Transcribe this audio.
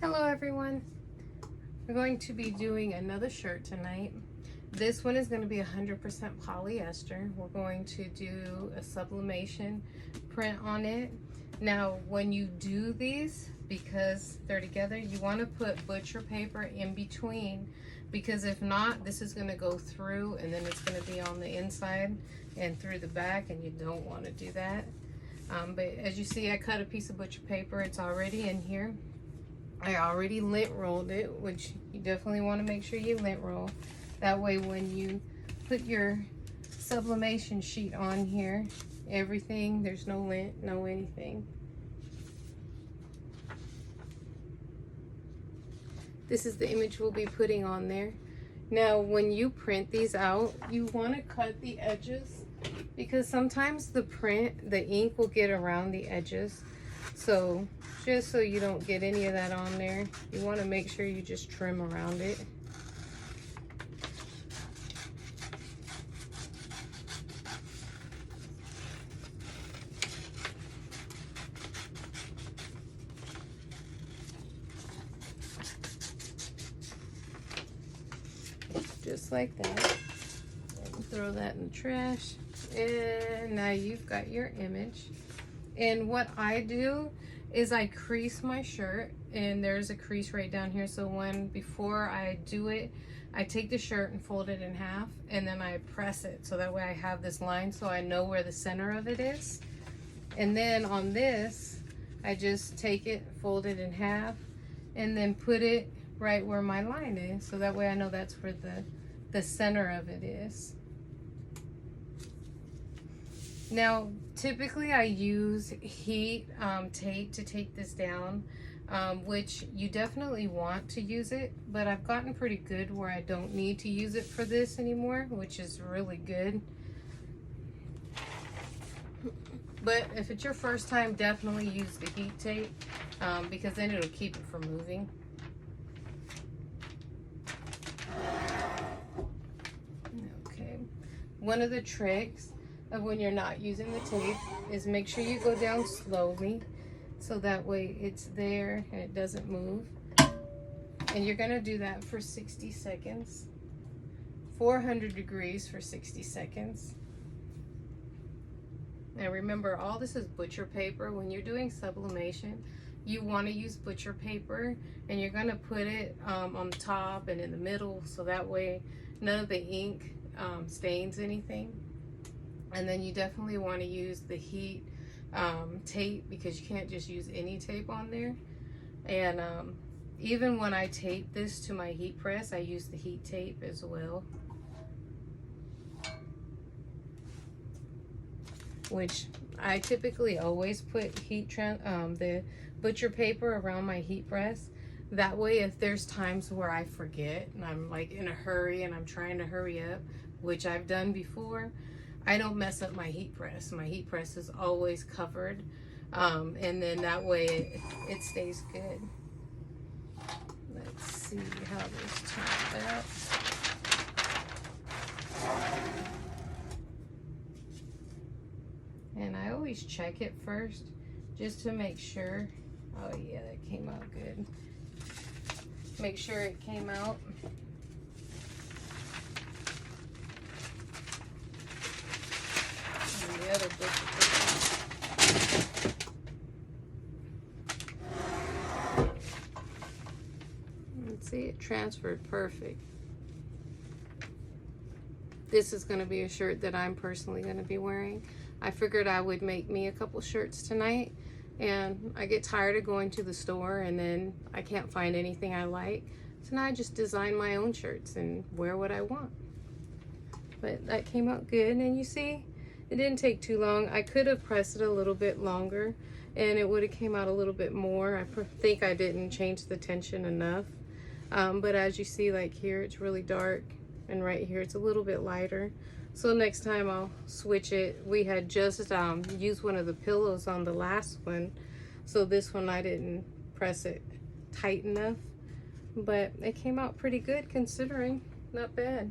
Hello everyone. We're going to be doing another shirt tonight. This one is going to be 100% polyester. We're going to do a sublimation print on it. Now when you do these, because they're together, you want to put butcher paper in between, because if not, this is going to go through and then it's going to be on the inside and through the back, and you don't want to do that. But as you see, I cut a piece of butcher paper. It's already in here. I already lint rolled it, which you definitely want to make sure you lint roll. That way when you put your sublimation sheet on here, everything, there's no lint, no anything. This is the image we'll be putting on there. Now when you print these out, you want to cut the edges, because sometimes the ink will get around the edges. So just so you don't get any of that on there, you want to make sure you just trim around it. Just like that. And throw that in the trash. And now you've got your image. And what I do is I crease my shirt, and there's a crease right down here. So before I do it, I take the shirt and fold it in half, and then I press it. So that way I have this line so I know where the center of it is. And then on this, I just take it, fold it in half, and then put it right where my line is. So that way I know that's where the center of it is. Now, typically I use heat tape to take this down, which you definitely want to use it, but I've gotten pretty good where I don't need to use it for this anymore, which is really good. But if it's your first time, definitely use the heat tape, because then it'll keep it from moving. Okay, one of the tricks of when you're not using the tape is make sure you go down slowly, so that way it's there and it doesn't move. And you're gonna do that for 60 seconds, 400 degrees for 60 seconds. Now remember, all this is butcher paper. When you're doing sublimation, you want to use butcher paper, and you're gonna put it on the top and in the middle, so that way none of the ink stains anything. And then you definitely want to use the heat tape, because you can't just use any tape on there. And even when I tape this to my heat press, I use the heat tape as well, which I typically always put the butcher paper around my heat press. That way, if there's times where I forget and I'm like in a hurry and I'm trying to hurry up, which I've done before, I don't mess up my heat press. My heat press is always covered, and then that way it stays good. Let's see how this turned out. And I always check it first just to make sure. Oh yeah, that came out good. Make sure it came out. The other butcher paper. Let's see, it transferred perfect. This is going to be a shirt that I'm personally going to be wearing. I figured I would make me a couple shirts tonight, and I get tired of going to the store and then I can't find anything I like. So now I just design my own shirts and wear what I want. But that came out good, and you see, it didn't take too long. I could have pressed it a little bit longer and it would have came out a little bit more. I think I didn't change the tension enough. But as you see, like here, it's really dark, and right here, it's a little bit lighter. So next time I'll switch it. We had just used one of the pillows on the last one. So this one, I didn't press it tight enough, but it came out pretty good considering. Not bad.